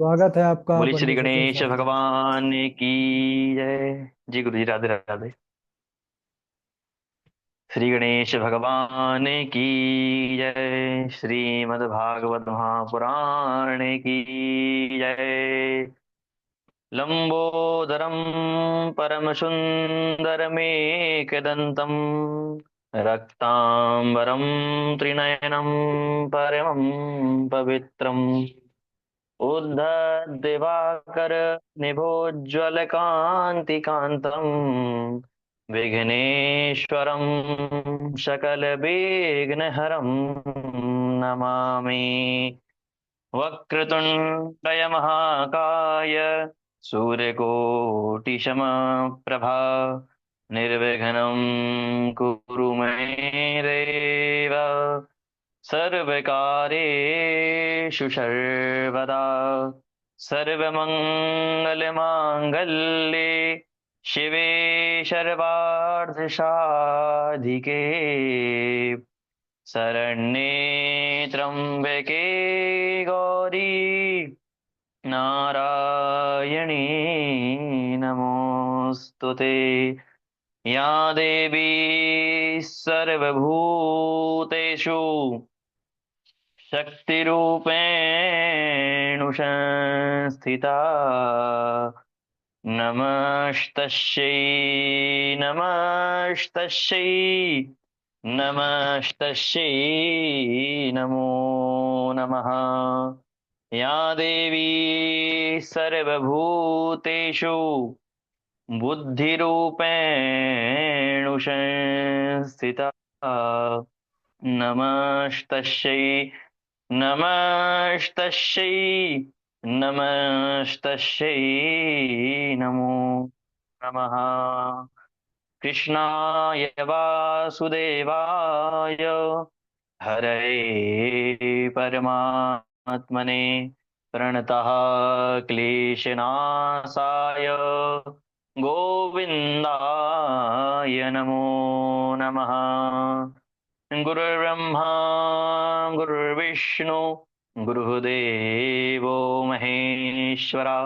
स्वागत है आपका बोली श्री पंडित सचिन गणेश शास्त्री जी। भगवान की जय। जी गुरु जी, राधे राधे। श्री गणेश भगवान की जय। श्रीमद् भागवत महापुराण की जय। लंबोदरम परम सुंदरमेकदंतम रक्तांबरम त्रिनयनम परमं पवित्रम उद्धदिवाकर निभोज्ज्वलकान्तिकान्तम् विघ्नेश्वरं सकलविघ्नहरं नमामि। वक्रतुण्डय महाकाय सूर्यकोटिसमप्रभा निर्विघ्नं कुरु मे देव सर्वकारेषु सर्वदा सर्वमङ्गलमाङ्गल्ये शिवे सर्वार्धसाधिके शरण्ये त्र्यम्बके गौरी नारायणी नमोऽस्तु ते। या देवी सर्वभूतेषु शक्तिरूपेण संस्थिता नमस्तस्यै नमस्तस्यै नमस्तस्यै नमो नमः। या देवी सर्वभूतेषु बुद्धिरूपेण संस्थिता नमस्तस्यै नमस्तस्यै नमस्तस्यै नमो नमः। कृष्णाय वासुदेवाय हरये परमात्मने प्रणतः क्लेशनाशाय गोविन्दाय नमो नमः। गुरुर्ब्रह्मा गुरुर्विष्णु गुरुदेवो महेश्वरा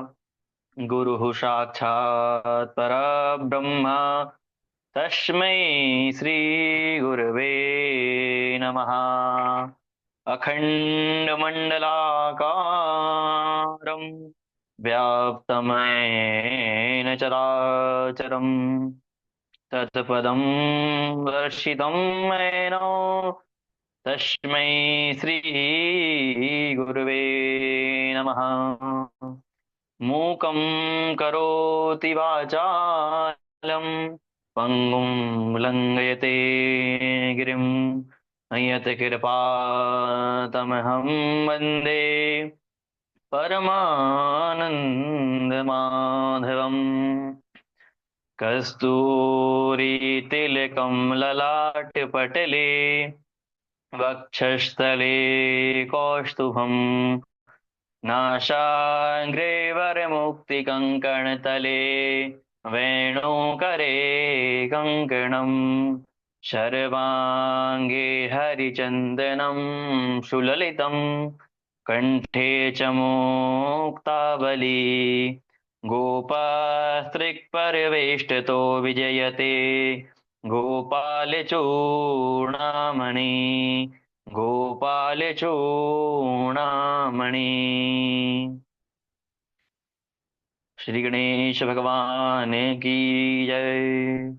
गुरुः साक्षात् परब्रह्म तस्मै श्रीगुरवे नमः। अखण्डमण्डलाकारं व्याप्तमेन चराचरम् तत्पदं दर्शितं येन तस्मै श्रीगुरवे नमः। मूकं करोति वाचालं पङ्गुं लङ्घयते गिरिं यत्कृपातमहं वन्दे परमानन्दमाधवम्। कस्तूरीतिलकं ललाटपटले वक्षस्थले कौस्तुभम् नासाग्रे वरमुक्तिकङ्कणतले वेणुकरे कङ्कणम् सर्वाङ्गे हरिचन्दनं सुललितं कण्ठे च मुक्तावली गोपास्त्रिक्परिवेष्टितो विजयते गोपालचूडामणि गोपालचूडामणि। श्री गणेश भगवान की जय।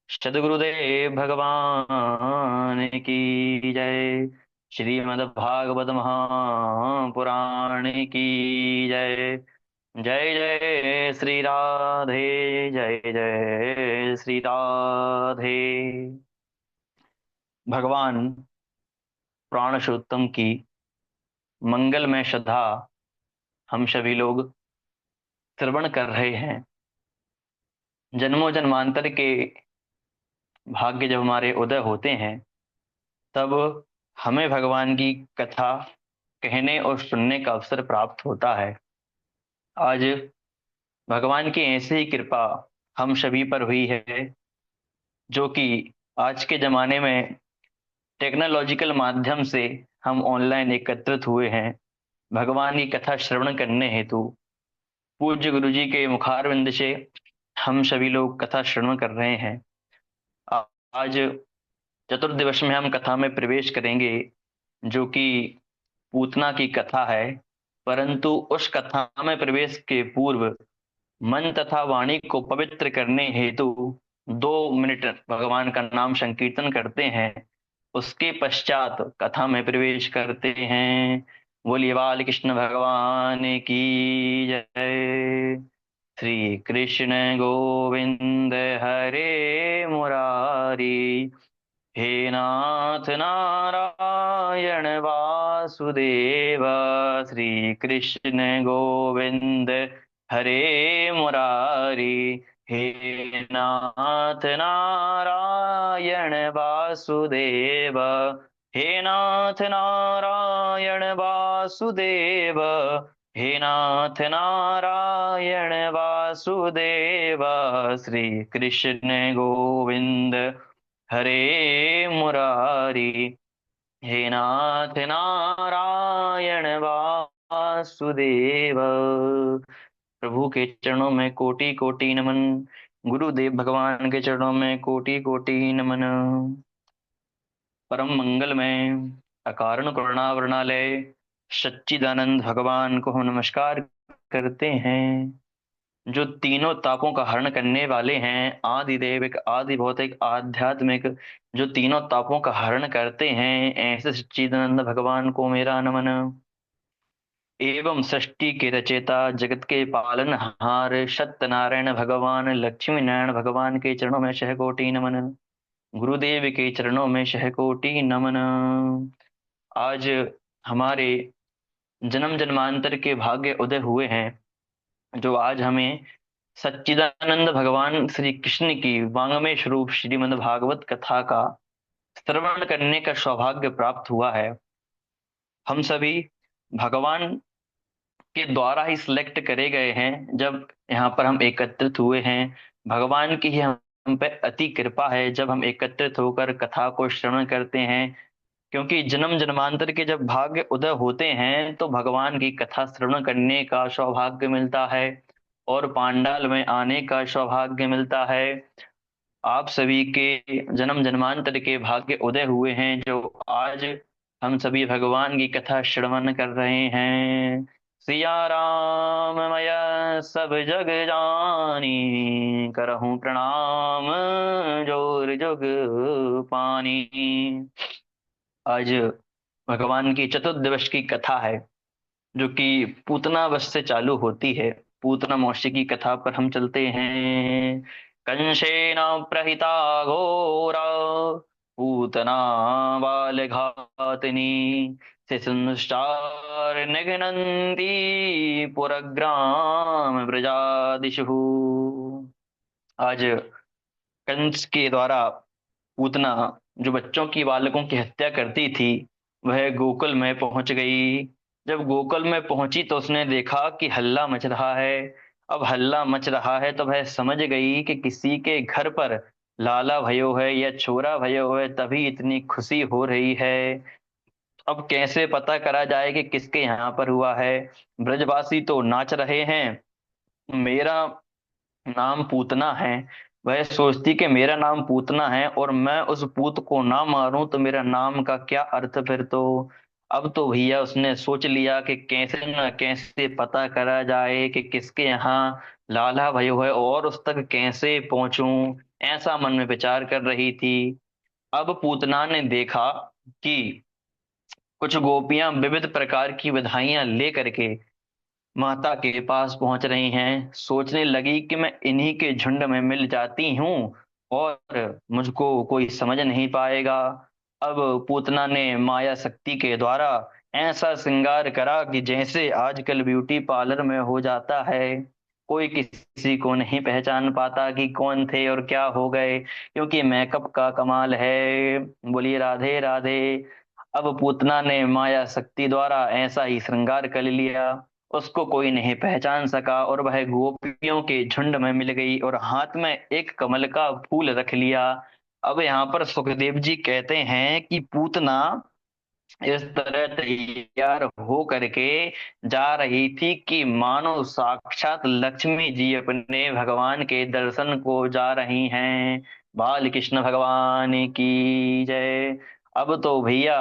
सद्गुरुदेव भगवान की जय। श्रीमद्भागवत महापुराण की जय। जय जय श्री राधे। जय जय श्री राधे। भगवान प्राणशोत्तम की मंगलमय श्रद्धा हम सभी लोग श्रवण कर रहे हैं। जन्मों जन्मांतर के भाग्य जब हमारे उदय होते हैं तब हमें भगवान की कथा कहने और सुनने का अवसर प्राप्त होता है। आज भगवान की ऐसी ही कृपा हम सभी पर हुई है, जो कि आज के जमाने में टेक्नोलॉजिकल माध्यम से हम ऑनलाइन एकत्रित हुए हैं। भगवान की कथा श्रवण करने हेतु पूज्य गुरु जी के मुखारविंद से हम सभी लोग कथा श्रवण कर रहे हैं। आ- आज चतुर्दिवस में हम कथा में प्रवेश करेंगे, जो कि पूतना की कथा है। परंतु उस कथा में प्रवेश के पूर्व मन तथा वाणी को पवित्र करने हेतु 2 मिनट भगवान का नाम संकीर्तन करते हैं। उसके पश्चात कथा में प्रवेश करते हैं। बोलिए बाल कृष्ण भगवान की जय। श्री कृष्ण गोविंद हरे मुरारी, हे नाथ नारायण वासुदेव। श्री कृष्ण गोविंद हरे मुरारी, हे नाथ नारायण वासुदेव। हे नाथ नारायण वासुदेव, हे नाथ नारायण वासुदेव। श्री कृष्ण गोविंद हरे मुरारी, हे नाथ नारायण वासुदेव। प्रभु के चरणों में कोटि कोटि नमन। गुरुदेव भगवान के चरणों में कोटि कोटि नमन। परम मंगल में अकारण करुणा वर्णालय सच्चिदानंद भगवान को हम नमस्कार करते हैं, जो तीनों तापों का हरण करने वाले हैं। आदि देविक, आदि भौतिक, आध्यात्मिक, जो तीनों तापों का हरण करते हैं, ऐसे सच्चिदानंद भगवान को मेरा नमन। एवं सृष्टि के रचयिता, जगत के पालनहार सत्यनारायण भगवान लक्ष्मी नारायण भगवान के चरणों में शहकोटि नमन। गुरुदेव के चरणों में शहकोटि नमन। आज हमारे जन्म जन्मांतर के भाग्य उदय हुए हैं, जो आज हमें सच्चिदानंद भगवान श्री कृष्ण की वांग्मय स्वरूप श्रीमद् भागवत कथा का श्रवण करने का सौभाग्य प्राप्त हुआ है। हम सभी भगवान के द्वारा ही सिलेक्ट करे गए हैं। जब यहाँ पर हम एकत्रित हुए हैं, भगवान की ही हम पे अति कृपा है जब हम एकत्रित होकर कथा को श्रवण करते हैं। क्योंकि जन्म जन्मांतर के जब भाग्य उदय होते हैं तो भगवान की कथा श्रवण करने का सौभाग्य मिलता है और पांडाल में आने का सौभाग्य मिलता है। आप सभी के जन्म जन्मांतर के भाग्य उदय हुए हैं, जो आज हम सभी भगवान की कथा श्रवण कर रहे हैं। सिया राम मैं सब जग जानी, करहूं प्रणाम जोर जुग पानी। आज भगवान की चतुर्दश की कथा है, जो कि पूतना वश से चालू होती है। पूतना मौसी की कथा पर हम चलते हैं। कंसेन प्रहिता घोरा, पूतना बाल घातनी, शिशुंश्चार निघ्नन्ति पुरग्राम ब्रजादिषु। आज कंस के द्वारा पूतना, जो बच्चों की, बालकों की हत्या करती थी, वह गोकुल में पहुंच गई। जब गोकुल में पहुंची तो उसने देखा कि हल्ला मच रहा है। अब हल्ला मच रहा है तो वह समझ गई कि किसी के घर पर लाला भयो है या छोरा भयो है, तभी इतनी खुशी हो रही है। अब कैसे पता करा जाए कि किसके यहाँ पर हुआ है। ब्रजवासी तो नाच रहे हैं, मेरा नाम पूतना है। वह सोचती कि मेरा नाम पूतना है और मैं उस पूत को ना मारूं तो मेरा नाम का क्या अर्थ फिर तो। अब तो भैया उसने सोच लिया कि कैसे न कैसे पता करा जाए कि किसके यहाँ लाला भयो है और उस तक कैसे पहुंचूं। ऐसा मन में विचार कर रही थी। अब पूतना ने देखा कि कुछ गोपियां विविध प्रकार की बधाइयां लेकर के माता के पास पहुंच रही हैं। सोचने लगी कि मैं इन्हीं के झुंड में मिल जाती हूँ और मुझको कोई समझ नहीं पाएगा। अब पूतना ने माया शक्ति के द्वारा ऐसा श्रृंगार करा कि जैसे आजकल ब्यूटी पार्लर में हो जाता है, कोई किसी को नहीं पहचान पाता कि कौन थे और क्या हो गए, क्योंकि मेकअप का कमाल है। बोलिए राधे राधे। अब पूतना ने माया शक्ति द्वारा ऐसा ही श्रृंगार कर लिया, उसको कोई नहीं पहचान सका और वह गोपियों के झुंड में मिल गई और हाथ में एक कमल का फूल रख लिया। अब यहाँ पर सुखदेव जी कहते हैं कि पूतना इस तरह तैयार हो करके जा रही थी कि मानो साक्षात लक्ष्मी जी अपने भगवान के दर्शन को जा रही हैं। बाल कृष्ण भगवान की जय। अब तो भैया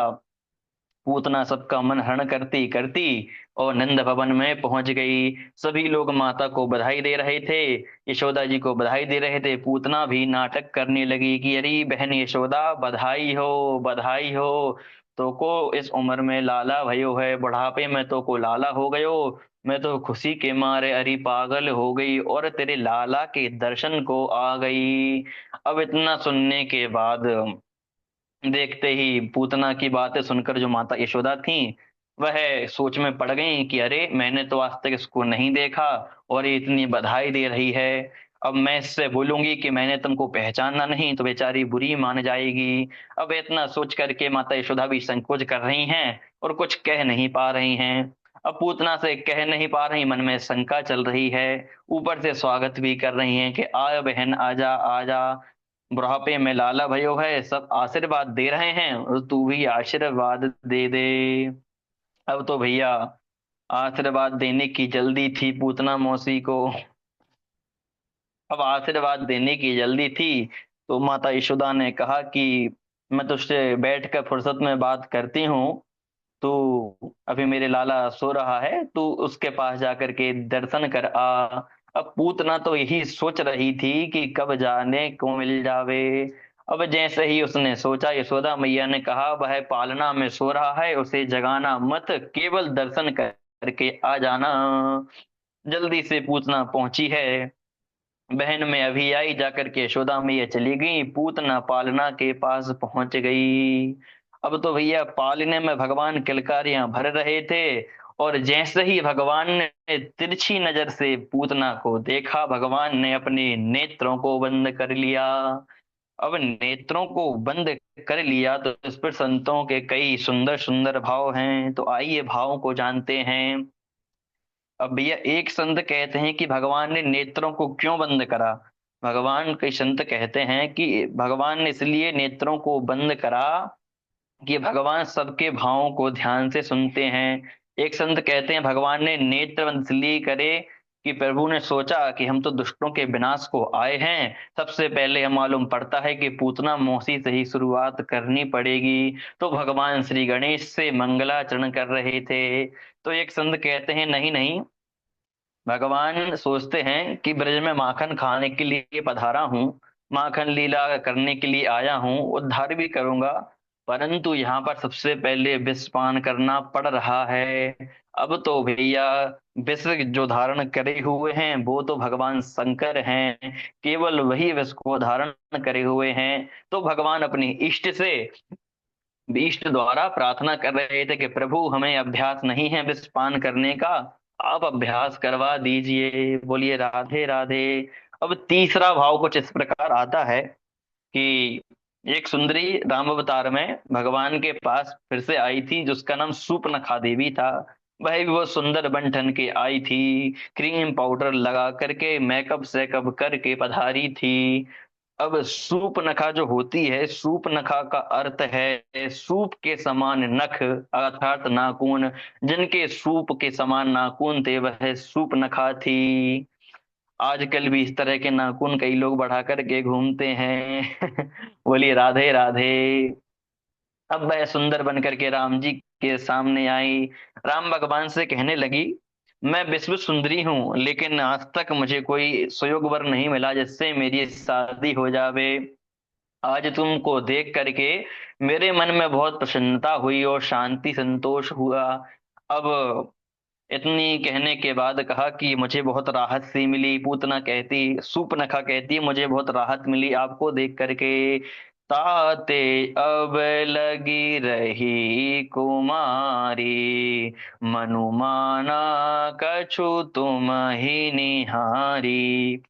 पूतना सबका मन हरण करती करती और नंद भवन में पहुंच गई। सभी लोग माता को बधाई दे रहे थे, यशोदा जी को बधाई दे रहे थे। पूतना भी नाटक करने लगी कि अरे बहन यशोदा, बधाई हो, बधाई हो। तो को इस उम्र में लाला भयो है, बुढ़ापे में तो को लाला हो गयो। मैं तो खुशी के मारे अरे पागल हो गई और तेरे लाला के दर्शन को आ गई। अब इतना सुनने के बाद देखते ही पूतना की बातें सुनकर जो माता यशोदा थी, वह सोच में पड़ गई कि अरे मैंने तो आज तक इसको नहीं देखा और ये इतनी बधाई दे रही है। अब मैं इससे बोलूंगी कि मैंने तुमको पहचाना नहीं तो बेचारी बुरी मान जाएगी। अब इतना सोच करके माता यशोदा भी संकोच कर रही हैं और कुछ कह नहीं पा रही हैं। अब पूतना से कह नहीं पा रही, मन में शंका चल रही है। ऊपर से स्वागत भी कर रही हैं कि आ बहन आजा आजा, बुढ़ापे में लाला भयो है, सब आशीर्वाद दे रहे हैं और तू भी आशीर्वाद दे दे। अब तो भैया आशीर्वाद देने की जल्दी थी पूतना मौसी को। अब आशीर्वाद देने की जल्दी थी तो माता यशोदा ने कहा कि मैं तुझसे बैठ कर फुर्सत में बात करती हूँ। तू अभी मेरे लाला सो रहा है, तू उसके पास जाकर के दर्शन कर आ। अब पूतना तो यही सोच रही थी कि कब जाने को मिल जावे। अब जैसे ही उसने सोचा, यशोदा मैया ने कहा वह पालना में सो रहा है, उसे जगाना मत, केवल दर्शन करके आ जाना। जल्दी से पूतना पहुंची है। बहन में अभी आई, जाकर के यशोदा मैया चली गई, पूतना पालना के पास पहुंच गई। अब तो भैया पालने में भगवान किलकारियां भर रहे थे और जैसे ही भगवान ने तिरछी नजर से पूतना को देखा, भगवान ने अपने नेत्रों को बंद कर लिया। अब नेत्रों को बंद कर लिया तो इस पर संतों के कई सुंदर सुंदर भाव हैं, तो आइए भावों को जानते हैं। अब भैया एक संत कहते हैं कि भगवान ने नेत्रों को क्यों बंद करा। भगवान, कई संत कहते हैं कि भगवान ने इसलिए नेत्रों को बंद करा कि भगवान सबके भावों को ध्यान से सुनते हैं। एक संत कहते हैं भगवान ने नेत्र बंद इसलिए करे कि प्रभु ने सोचा कि हम तो दुष्टों के विनाश को आए हैं, सबसे पहले हम मालूम पड़ता है कि पूतना मौसी से ही शुरुआत करनी पड़ेगी। तो भगवान श्री गणेश से मंगलाचरण कर रहे थे। तो एक संत कहते हैं नहीं नहीं, भगवान सोचते हैं कि ब्रज में माखन खाने के लिए पधारा हूँ, माखन लीला करने के लिए आया हूँ, उद्धार भी करूंगा, परंतु यहाँ पर सबसे पहले विष पान करना पड़ रहा है। अब तो भैया विष जो धारण करे हुए हैं वो तो भगवान शंकर हैं, केवल वही विष को धारण करे हुए हैं। तो भगवान अपनी इष्ट से, इष्ट द्वारा प्रार्थना कर रहे थे कि प्रभु हमें अभ्यास नहीं है विष पान करने का, आप अभ्यास करवा दीजिए। बोलिए राधे राधे। अब तीसरा भाव कुछ इस प्रकार आता है कि एक सुंदरी राम अवतार में भगवान के पास फिर से आई थी, जिसका नाम सूपनखा देवी था। वह भी वो सुंदर बन ठन के आई थी, क्रीम पाउडर लगा करके मेकअप सेकअप करके पधारी थी। अब सूप नखा जो होती है, सूप नखा का अर्थ है सूप के समान नख, अर्थात नाखून। जिनके सूप के समान नाखून थे वह सूप नखा थी। आजकल भी इस तरह के नाखून कई लोग बढ़ा करके घूमते हैं। बोलिए राधे राधे। अब वह सुंदर बन करके राम जी के सामने आई। राम भगवान से कहने लगी, मैं विश्व सुंदरी हूँ लेकिन आज तक मुझे कोई सुयोग वर नहीं मिला जिससे मेरी शादी हो जावे। आज तुमको देख करके मेरे मन में बहुत प्रसन्नता हुई और शांति संतोष हुआ। अब इतनी कहने के बाद कहा कि मुझे बहुत राहत सी मिली। पूतना कहती, सूपनखा कहती, मुझे बहुत राहत मिली आपको देख करके। ताते अब लगी रही कुमारी, मनुमाना कछु तुम ही निहारी।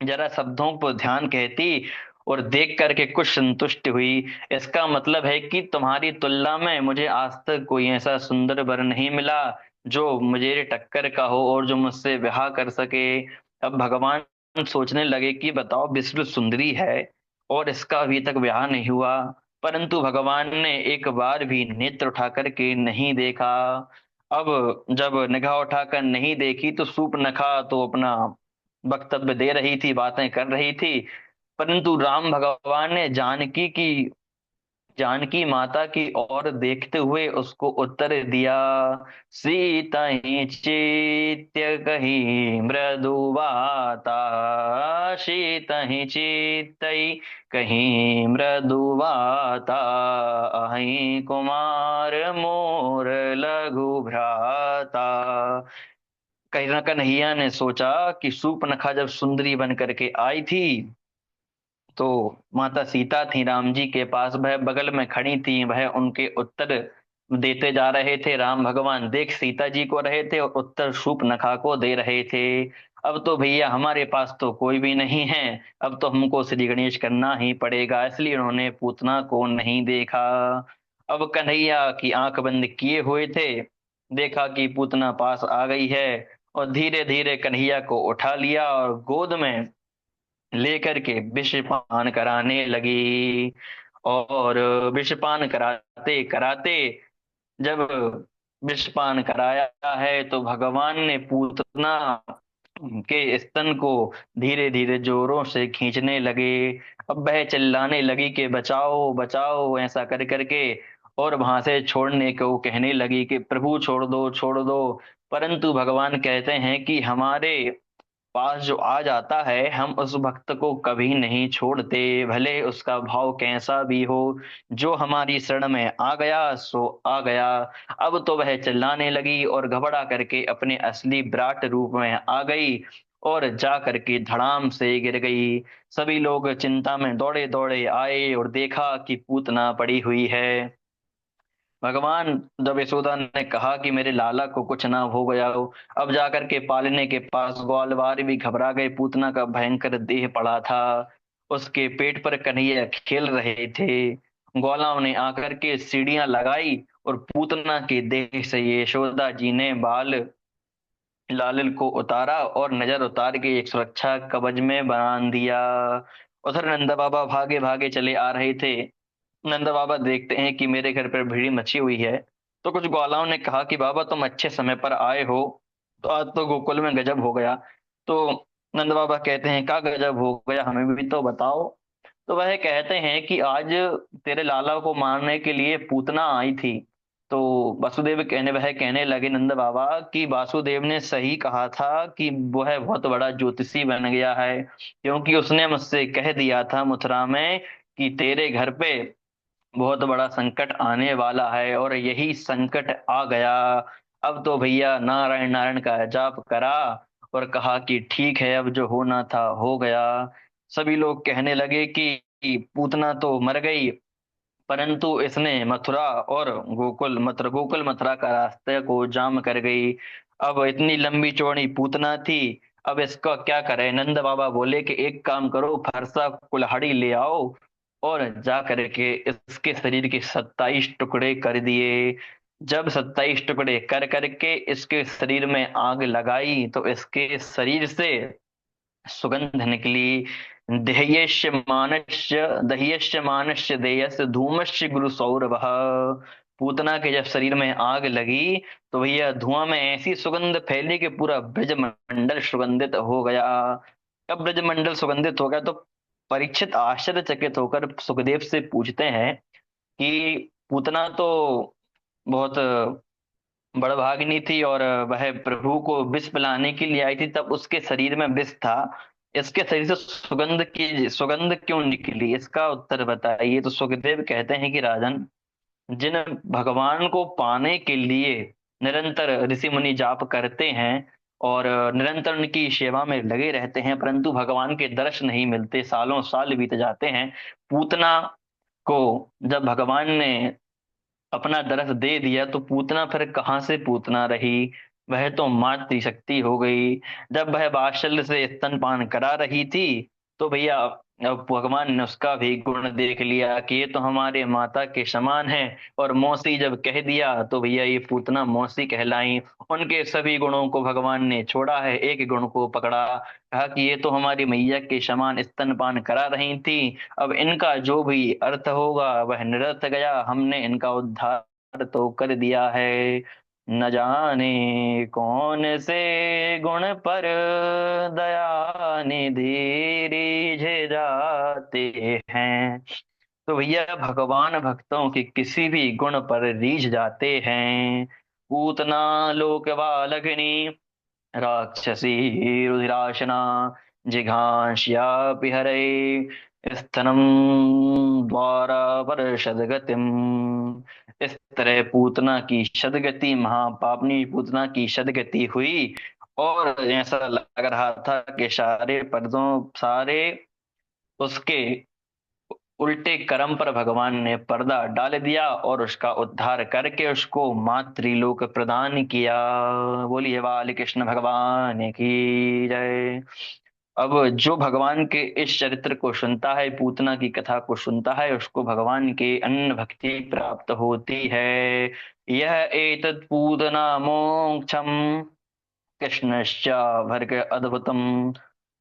जरा शब्दों पर ध्यान कहती और देख करके कुछ संतुष्ट हुई। इसका मतलब है कि तुम्हारी तुलना में मुझे आज तक कोई ऐसा सुंदर वर नहीं मिला जो मुझे टक्कर का हो और जो मुझसे ब्याह कर सके। अब भगवान सोचने लगे कि बताओ विश्व सुंदरी है और इसका अभी तक ब्याह नहीं हुआ, परंतु भगवान ने एक बार भी नेत्र उठा करके नहीं देखा। अब जब निगाह उठाकर नहीं देखी तो सूर्पनखा तो अपना वक्तव्य दे रही थी, बातें कर रही थी, परंतु राम भगवान ने जानकी माता की ओर देखते हुए उसको उत्तर दिया। सीता ही चित्य कही मृदुवाता, सीता ही चित्तई कहीं मृदुवाता, अहि कुमार मोर लघु भ्राता। कहीं कन्हैया ने सोचा कि सूर्पनखा जब सुंदरी बन करके आई थी तो माता सीता थी राम जी के पास, वह बगल में खड़ी थी, वह उनके उत्तर देते जा रहे थे। राम भगवान देख सीता जी को रहे थे और उत्तर शूर्पणखा को दे रहे थे। अब तो भैया हमारे पास तो कोई भी नहीं है, अब तो हमको श्री गणेश करना ही पड़ेगा, इसलिए उन्होंने पूतना को नहीं देखा। अब कन्हैया की आंख बंद किए हुए थे, देखा कि पूतना पास आ गई है, और धीरे धीरे कन्हैया को उठा लिया और गोद में लेकर के विषपान कराने लगी। और विषपान कराते कराते जब विषपान कराया है तो भगवान ने पूतना के स्तन को धीरे धीरे जोरों से खींचने लगे। अब वह चिल्लाने लगी कि बचाओ बचाओ ऐसा कर करके, और वहां से छोड़ने को कहने लगी कि प्रभु छोड़ दो छोड़ दो। परंतु भगवान कहते हैं कि हमारे पास जो आ जाता है हम उस भक्त को कभी नहीं छोड़ते, भले उसका भाव कैसा भी हो। जो हमारी शरण में आ गया सो आ गया। अब तो वह चिल्लाने लगी और घबरा करके अपने असली विराट रूप में आ गई और जा करके धड़ाम से गिर गई। सभी लोग चिंता में दौड़े दौड़े आए और देखा कि पूतना पड़ी हुई है। भगवान जब यशोदा ने कहा कि मेरे लाला को कुछ ना हो गया हो, अब जाकर के पालने के पास ग्वालवार भी घबरा गए, पूतना का भयंकर देह पड़ा था, उसके पेट पर कन्हैया खेल रहे थे। ग्वालाओं ने आकर के सीढ़ियां लगाई और पूतना के देह से यशोदा जी ने बाल लालिल को उतारा और नजर उतार के एक सुरक्षा कवच में बांध दिया। उधर नंदा बाबा भागे भागे चले आ रहे थे। नंदा बाबा देखते हैं कि मेरे घर पर भीड़ मची हुई है, तो कुछ ग्वालाओं ने कहा कि बाबा तुम अच्छे समय पर आए हो, तो आज तो गोकुल में गजब हो गया। तो नंद बाबा कहते हैं क्या गजब हो गया, हमें भी तो बताओ। तो वह कहते हैं कि आज तेरे लाला को मारने के लिए पूतना आई थी। तो वह कहने लगे नंद बाबा कि वासुदेव ने सही कहा था कि वह बहुत बड़ा ज्योतिषी बन गया है, क्योंकि उसने मुझसे कह दिया था मथुरा में कि तेरे घर पे बहुत बड़ा संकट आने वाला है, और यही संकट आ गया। अब तो भैया नारायण नारायण का जाप करा और कहा कि ठीक है, अब जो होना था हो गया। सभी लोग कहने लगे कि पूतना तो मर गई, परंतु इसने मथुरा और गोकुल मथुरा का रास्ते को जाम कर गई। अब इतनी लंबी चौड़ी पूतना थी, अब इसका क्या करे। नंद बाबा बोले कि एक काम करो, फरसा कुल्हाड़ी ले आओ और जा करके इसके शरीर के 27 टुकड़े कर दिए। जब 27 टुकड़े कर करके इसके शरीर में आग लगाई तो इसके शरीर से सुगंध निकली। दह्यश्य मानस्य देयस्य धूमश्य गुरु सौरभः। पूतना के जब शरीर में आग लगी तो भैया धुआं में ऐसी सुगंध फैली कि पूरा ब्रजमंडल सुगंधित हो गया। अब ब्रजमंडल सुगंधित हो गया तो परीक्षित आश्चर्यचकित होकर सुखदेव से पूछते हैं कि पूतना तो बहुत बड़भागिनी थी और वह प्रभु को विष पिलाने के लिए आई थी, तब उसके शरीर में विष था, इसके शरीर से सुगंध क्यों निकली, इसका उत्तर बताइए। तो सुखदेव कहते हैं कि राजन, जिन भगवान को पाने के लिए निरंतर ऋषि मुनि जाप करते हैं और निरंतर उनकी सेवा में लगे रहते हैं, परंतु भगवान के दर्शन नहीं मिलते, सालों साल बीत जाते हैं। पूतना को जब भगवान ने अपना दरस दे दिया तो पूतना फिर कहाँ से पूतना रही, वह तो मातृशक्ति हो गई। जब वह वात्सल्य से स्तनपान करा रही थी तो भैया अब भगवान ने उसका भी गुण देख लिया कि ये तो हमारे माता के समान है। और मौसी जब कह दिया तो भैया ये पूतना मौसी कहलाई। उनके सभी गुणों को भगवान ने छोड़ा है, एक गुण को पकड़ा। कहा कि ये तो हमारी मैया के समान स्तनपान करा रही थी, अब इनका जो भी अर्थ होगा वह निरर्थ गया, हमने इनका उद्धार तो कर दिया है। न जाने कौन से गुण पर दया निधि रिझ जाते हैं। तो भैया भगवान भक्तों के किसी भी गुण पर रीझ जाते हैं। पूतना लोक बालकिनी राक्षसी रुधिराशना जिघांस्यापि हरे स्तनम द्वारा परषदगतिम। इस तरह पूतना की सदगति, महापापनी पूतना की सदगति हुई। और ऐसा लग रहा था कि सारे पर्दों, सारे उसके उल्टे कर्म पर भगवान ने पर्दा डाल दिया और उसका उद्धार करके उसको मातृलोक प्रदान किया। बोलिए बाल कृष्ण भगवान की जय। अब जो भगवान के इस चरित्र को सुनता है, पूतना की कथा को सुनता है, उसको भगवान के अन्न भक्ति प्राप्त होती है। यह एतत् पूतना मोक्षम कृष्णश्च भर्ग अद्भुतम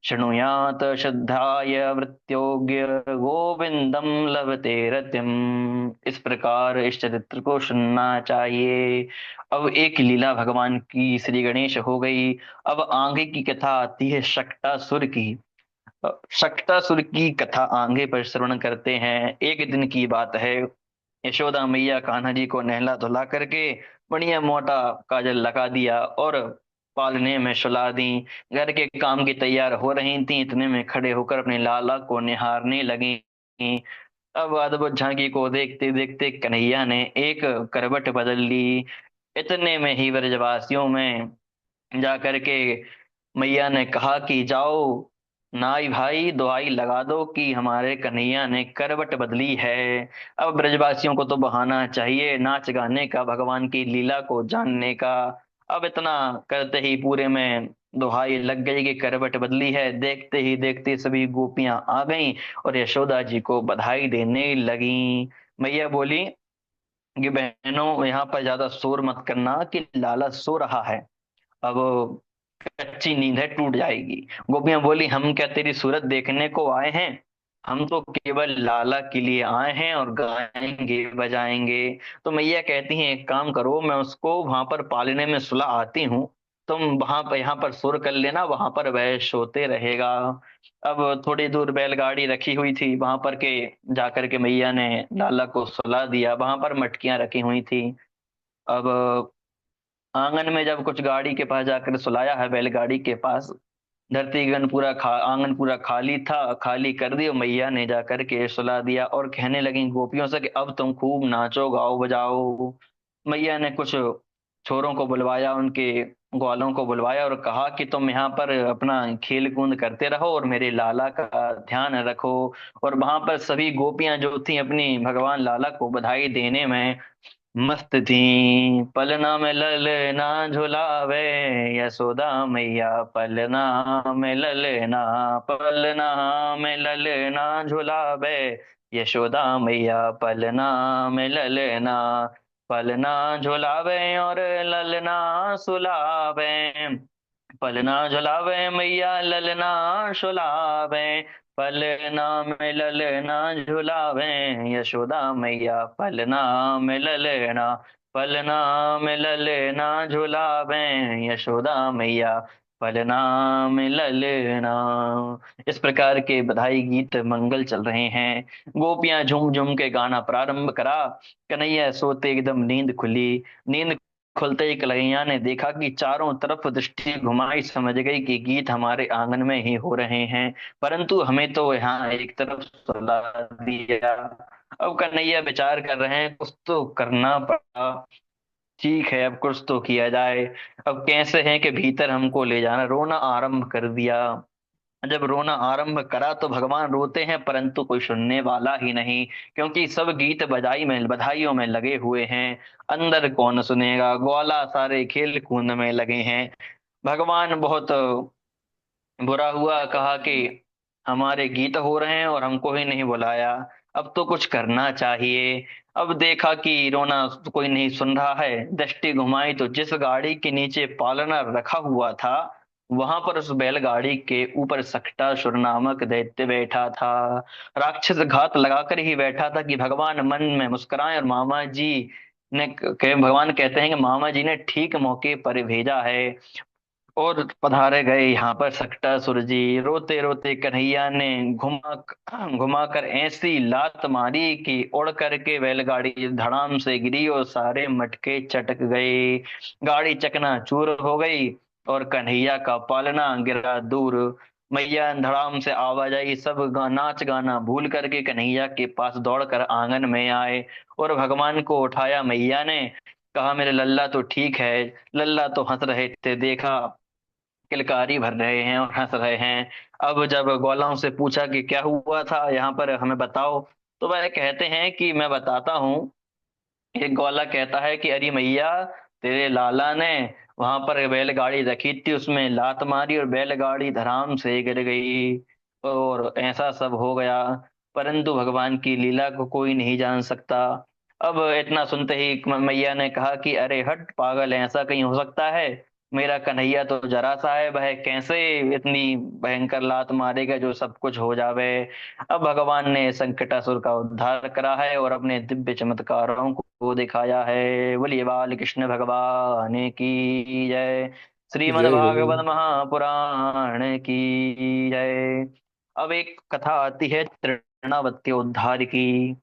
शृणुयात श्रद्धाय वृत्योग्य गोविंदम लभते रतिम। इस प्रकार इस चरित्र को सुनना चाहिए। अब एक लीला भगवान की श्री गणेश हो गई। अब आगे की कथा आती है शक्टासुर की। शक्टासुर की कथा आगे पर श्रवण करते हैं। एक दिन की बात है, यशोदा मैया कान्हा जी को नहला धुला करके बढ़िया मोटा काजल लगा दिया और पालने में सुला दी। घर के काम की तैयार हो रही थी, इतने में खड़े होकर अपने लाला को निहारने लगी। अब अद्भुत झांकी को देखते देखते कन्हैया ने एक करवट बदल ली। इतने में ही ब्रजवासियों में जा करके मैया ने कहा कि जाओ नाई भाई दुहाई लगा दो कि हमारे कन्हैया ने करवट बदली है। अब ब्रजवासियों को तो बहाना चाहिए नाच गाने का, भगवान की लीला को जानने का। अब इतना करते ही पूरे में दुहाई लग गई कि करवट बदली है। देखते ही देखते सभी गोपियां आ गईं और यशोदा जी को बधाई देने लगी। मैया बोली कि बहनों यहाँ पर ज्यादा शोर मत करना कि लाला सो रहा है, अब कच्ची नींद है टूट जाएगी। गोपियां बोली हम क्या तेरी सूरत देखने को आए हैं, हम तो केवल लाला के लिए आए हैं और गाएंगे बजाएंगे। तो मैया कहती हैं एक काम करो, मैं उसको वहां पर पालने में सुला आती हूँ, तुम वहां पर यहाँ पर सुर कर लेना, वहां पर वह सोते रहेगा। अब थोड़ी दूर बैलगाड़ी रखी हुई थी, वहां पर के जाकर के मैया ने लाला को सुला दिया। वहां पर मटकियां रखी हुई थी। अब आंगन में जब कुछ गाड़ी के पास जाकर सुलाया है, बैलगाड़ी के पास, धरतीगन पूरा आंगन पूरा खाली था, खाली कर दिया। मैया ने जाकर के सुला दिया और कहने लगी गोपियों से कि अब तुम खूब नाचो गाओ बजाओ। मैया ने कुछ छोरों को बुलवाया, उनके ग्वालों को बुलवाया और कहा कि तुम यहाँ पर अपना खेल कूद करते रहो और मेरे लाला का ध्यान रखो। और वहां पर सभी गोपियां जो थी अपनी भगवान लाला को बधाई देने में मस्त थी। पलना में ललना झुलावे यशोदा मैया, पलना में ललना, पलना में ललना झुलावे यशोदा मैया, पलना में ललना, पलना झुलावे और ललना सुलावे, पलना झुलावे मैया ललना सुलावे, पलना में ललना झुलावे यशोदा मैया, पलना में ललना, पलना में ललना झुलावे यशोदा मैया, पलना में ललना। इस प्रकार के बधाई गीत मंगल चल रहे हैं। गोपियां झूम झूम के गाना प्रारंभ करा। कन्हैया सोते एकदम नींद खुली। नींद खुलते ही कन्हैया ने देखा कि चारों तरफ दृष्टि घुमाई, समझ गई कि गीत हमारे आंगन में ही हो रहे हैं, परंतु हमें तो यहाँ एक तरफ सुला दिया। अब कन्हैया विचार कर रहे हैं कुछ तो करना पड़ा, ठीक है अब कुछ तो किया जाए। अब कैसे है कि भीतर हमको ले जाना, रोना आरंभ कर दिया। जब रोना आरंभ करा तो भगवान रोते हैं परंतु कोई सुनने वाला ही नहीं, क्योंकि सब गीत बजाई में बधाइयों में लगे हुए हैं। अंदर कौन सुनेगा, ग्वाला सारे खेल कूद में लगे हैं। भगवान बहुत बुरा हुआ, कहा कि हमारे गीत हो रहे हैं और हमको ही नहीं बुलाया। अब तो कुछ करना चाहिए। अब देखा कि रोना तो कोई नहीं सुन रहा है, दृष्टि घुमाई तो जिस गाड़ी के नीचे पालना रखा हुआ था, वहां पर उस बैलगाड़ी के ऊपर सकटासुर नामक दैत्य बैठा था। राक्षस घात लगाकर ही बैठा था कि भगवान मन में मुस्कुराए, और मामा जी भगवान कहते हैं कि मामा जी ने ठीक मौके पर भेजा है। और पधारे गए यहाँ पर सकटासुर जी। रोते रोते कन्हैया ने घुमा कर ऐसी लात मारी कि उड़ करके बैलगाड़ी धड़ाम से गिरी और सारे मटके चटक गए। गाड़ी चकनाचूर हो गई और कन्हैया का पालना गिरा दूर। मैया धड़ाम से आवाज आई, सब नाच गाना भूल करके कन्हैया के पास दौड़कर आंगन में आए और भगवान को उठाया मैया ने। कहा, मेरे लल्ला तो ठीक है। लल्ला तो हंस रहे थे, देखा किलकारी भर रहे हैं और हंस रहे हैं। अब जब ग्वालों से पूछा कि क्या हुआ था यहाँ पर, हमें बताओ, तो वह कहते हैं कि मैं बताता हूँ। एक ग्वाला कहता है कि अरे मैया, तेरे लाला ने वहां पर बैलगाड़ी रखी थी, उसमें लात मारी और बैलगाड़ी धड़ाम से गिर गई और ऐसा सब हो गया। परंतु भगवान की लीला को कोई नहीं जान सकता। अब इतना सुनते ही मैया ने कहा कि अरे हट पागल, ऐसा कहीं हो सकता है? मेरा कन्हैया तो जरा सा है, वह कैसे इतनी भयंकर लात मारेगा जो सब कुछ हो जावे। अब भगवान ने संकटासुर का उद्धार करा है और अपने दिव्य चमत्कारों को दिखाया है। बोलिए बाल कृष्ण भगवान की जय। श्रीमद् जय हो। भागवत महापुराण की जय। अब एक कथा आती है तृणावत के उद्धार की।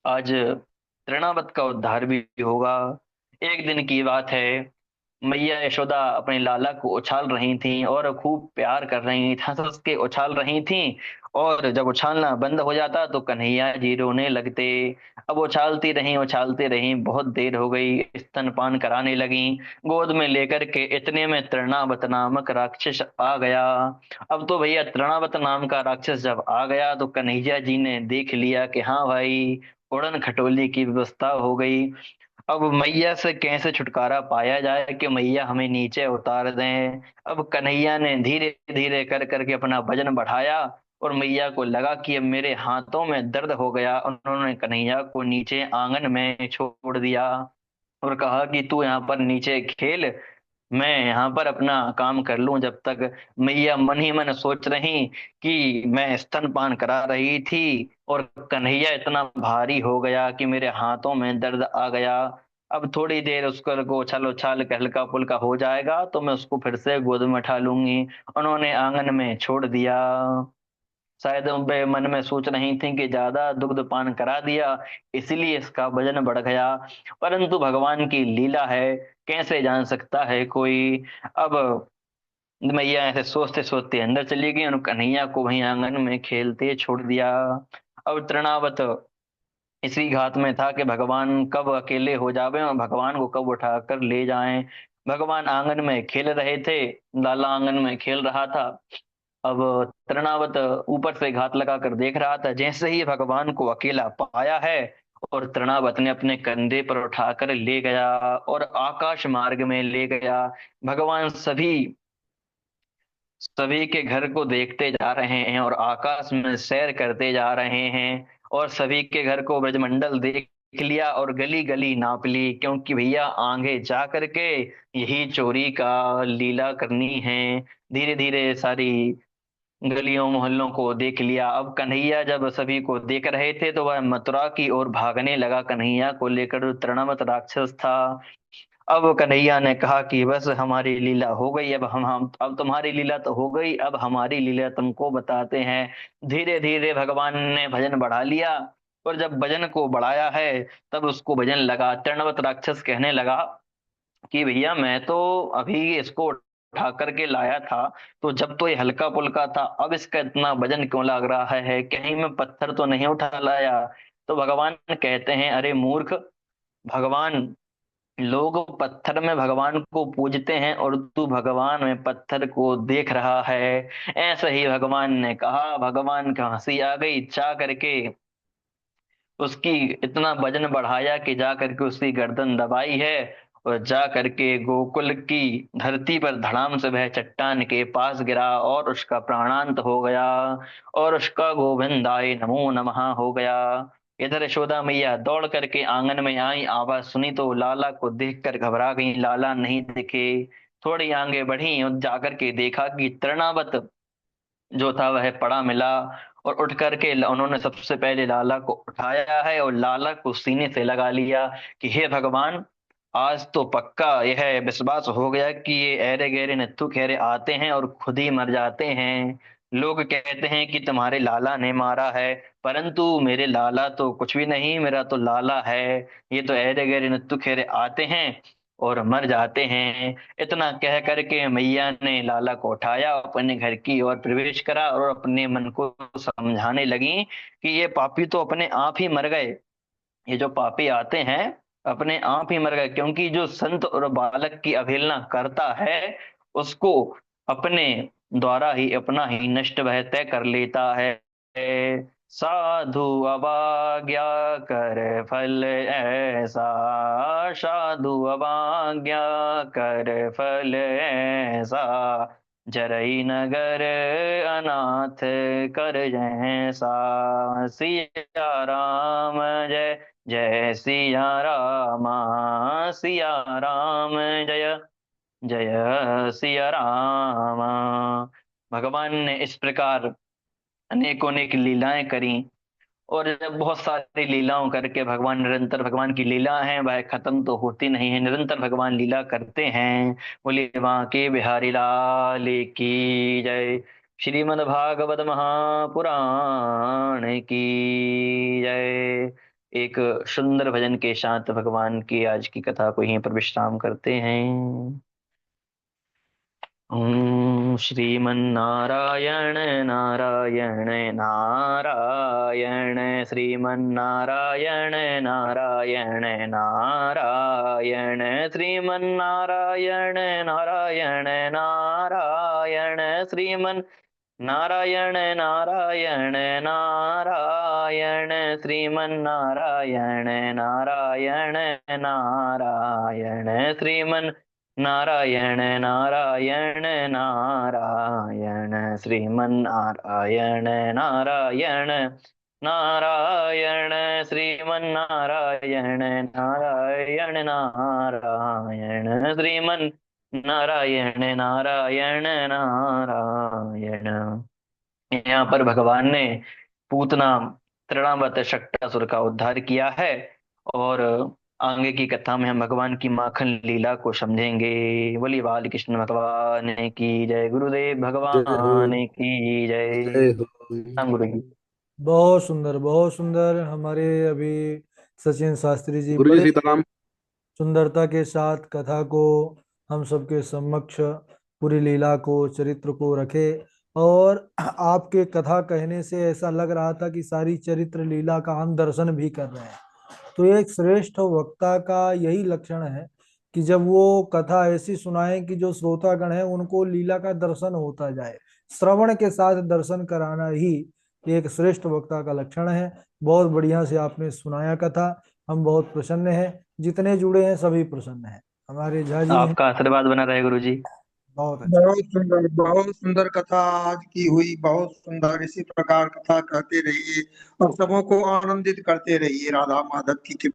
आज तृणावत का उद्धार भी होगा। एक दिन की बात है, मैया यशोदा अपने लाला को उछाल रही थीं और खूब प्यार कर रही थी, हंस हंस के उछाल रही थीं। और जब उछालना बंद हो जाता तो कन्हैया जी रोने लगते। अब उछालती रही, बहुत देर हो गई, स्तनपान कराने लगी। गोद में लेकर के इतने में तृणावत नामक राक्षस आ गया। अब तो भैया तृणावत नाम का राक्षस जब आ गया तो कन्हैया जी ने देख लिया कि हाँ भाई, उड़न खटोली की व्यवस्था हो गई। अब मैया से कैसे छुटकारा पाया जाए कि मैया हमें नीचे उतार दें। अब कन्हैया ने धीरे धीरे कर करके अपना वजन बढ़ाया और मैया को लगा कि अब मेरे हाथों में दर्द हो गया। उन्होंने कन्हैया को नीचे आंगन में छोड़ दिया और कहा कि तू यहाँ पर नीचे खेल, मैं यहाँ पर अपना काम कर लूं जब तक। मैया मन ही मन सोच रही कि मैं स्तनपान करा रही थी और कन्हैया इतना भारी हो गया कि मेरे हाथों में दर्द आ गया। अब थोड़ी देर उसको को उछल उछाल के हल्का फुल्का हो जाएगा तो मैं उसको फिर से गोद में उठा लूंगी। उन्होंने आंगन में छोड़ दिया। शायद वे मन में सोच रही थी कि ज्यादा दुग्ध पान करा दिया, इसलिए इसका वजन बढ़ गया। परंतु भगवान की लीला है, कैसे जान सकता है कोई। अब मैया ऐसे सोचते सोचते अंदर चली गई और कन्हैया को वहीं आंगन में खेलते छोड़ दिया। अब तृणावत इसी घात में था कि भगवान कब अकेले हो जावे और भगवान को कब उठाकर ले जाएं। भगवान आंगन में खेल रहे थे, लाला आंगन में खेल रहा था। अब तृणावत ऊपर से घात लगा कर देख रहा था, जैसे ही भगवान को अकेला पाया है और तृणावत ने अपने कंधे पर उठाकर ले गया और आकाश मार्ग में ले गया। भगवान सभी सभी के घर को देखते जा रहे हैं और आकाश में सैर करते जा रहे हैं। और सभी के घर को ब्रजमंडल देख लिया और गली गली नाप ली, क्योंकि भैया आगे जा करके यही चोरी का लीला करनी है। धीरे धीरे सारी गलियों मोहल्लों को देख लिया। अब कन्हैया जब सभी को देख रहे थे तो वह मथुरा की ओर भागने लगा, कन्हैया को लेकर। जो तृणावत राक्षस था, अब कन्हैया ने कहा कि बस हमारी लीला हो गई, अब अब तुम्हारी लीला तो हो गई, अब हमारी लीला तुमको बताते हैं। धीरे धीरे भगवान ने भजन बढ़ा लिया और जब भजन को बढ़ाया है तब उसको भजन लगा। तृणवत राक्षस कहने लगा कि भैया मैं तो अभी इसको उठा करके लाया था, तो जब तो ये हल्का पुल्का था, अब इसका इतना वजन क्यों लग रहा है? कहीं मैं पत्थर तो नहीं उठा लाया? तो भगवान कहते हैं, अरे मूर्ख, भगवान, लोग पत्थर में भगवान को पूजते हैं और तू भगवान में पत्थर को देख रहा है। ऐसे ही भगवान ने कहा। भगवान का हंसी आ गई, चा करके उसकी इतना वजन बढ़ाया कि जा करके उसकी गर्दन दबाई है और जा करके गोकुल की धरती पर धड़ाम से वह चट्टान के पास गिरा और उसका प्राणांत हो गया, और उसका गोविंदाय नमो नमः हो गया। इधर यशोदा मैया दौड़ करके आंगन में आई, आवाज सुनी तो लाला को देखकर घबरा गई, लाला नहीं दिखे। थोड़ी आगे बढ़ी और जाकर के देखा कि तृणावत जो था वह पड़ा मिला, और उठ करके उन्होंने सबसे पहले लाला को उठाया है और लाला को सीने से लगा लिया कि हे भगवान, आज तो पक्का यह विश्वास हो गया कि ये ऐरे गहरे नत्थु खैरे आते हैं और खुद ही मर जाते हैं। लोग कहते हैं कि तुम्हारे लाला ने मारा है, परंतु मेरे लाला तो कुछ भी नहीं, मेरा तो लाला है। ये तो ऐरे गहरे नत्थु खैरे आते हैं और मर जाते हैं। इतना कह करके मैया ने लाला को उठाया, अपने घर की ओर प्रवेश करा और अपने मन को समझाने लगी कि ये पापी तो अपने आप ही मर गए। ये जो पापी आते हैं अपने आप ही मर गए, क्योंकि जो संत और बालक की अवहेलना करता है उसको अपने द्वारा ही अपना ही नष्ट वह तय कर लेता है। साधु अवज्ञा कर फल ऐसा, साधु अवज्ञा कर फल ऐसा, जरई नगर अनाथ कर जैसा। सिया राम जय जय सिया राम, सिया राम जय जय सिया राम। भगवान ने इस प्रकार अनेकों अनेक लीलाएं करी, और जब बहुत सारी लीलाओं करके भगवान निरंतर, भगवान की लीला है वह खत्म तो होती नहीं है, निरंतर भगवान लीला करते हैं। बोलिए बांके बिहारी लाल की जय। श्रीमद् भागवत महापुराण की जय। एक सुंदर भजन के साथ भगवान की आज की कथा को यहीं पर विश्राम करते हैं। श्रीमन्नारायण नारायण नारायण, श्रीमन्नारायण नारायण नारायण, श्रीमन्नारायण नारायण नारायण, श्रीमन् नारायण नारायण नारायण, श्रीमन्नारायण नारायण नारायण, श्रीमन् नारायण नारायण नारायण, श्रीमन्नारायण नारायण नारायण, श्रीमन्नारायण नारायण नारायण, श्रीमन् नारायण नारायण नारायण। यहाँ पर भगवान ने पूतना तृणावत शक्टासुर का उद्धार किया है, और आगे की कथा में हम भगवान की माखन लीला को समझेंगे। बोलिए बाल कृष्ण भगवान की जय, गुरुदेव जय हो। भगवान की जय। जय हो। राम गुरु जी। बहुत सुंदर, बहुत सुंदर। हमारे अभी सचिन शास्त्री जी गुरु जी बड़े सीताराम। सुंदरता के साथ कथा को हम सबके समक्ष, पूरी लीला को, चरित्र को रखे। और आपके कथा कहने से ऐसा लग रहा था कि सारी चरित्र लीला का हम दर्शन भी कर रहे हैं। तो एक श्रेष्ठ वक्ता का यही लक्षण है कि जब वो कथा ऐसी सुनाए कि जो श्रोतागण है उनको लीला का दर्शन होता जाए। श्रवण के साथ दर्शन कराना ही एक श्रेष्ठ वक्ता का लक्षण है। बहुत बढ़िया से आपने सुनाया कथा। हम बहुत प्रसन्न हैं, जितने जुड़े हैं सभी प्रसन्न हैं। हमारे झा जी हैं, आपका आशीर्वाद बना रहे गुरु जी। बहुत अच्छा। बहुत सुंदर कथा आज की हुई। बहुत सुंदर, इसी प्रकार कथा कहते रहिए और सबों को आनंदित करते रहिए। राधा माधव की कृपा।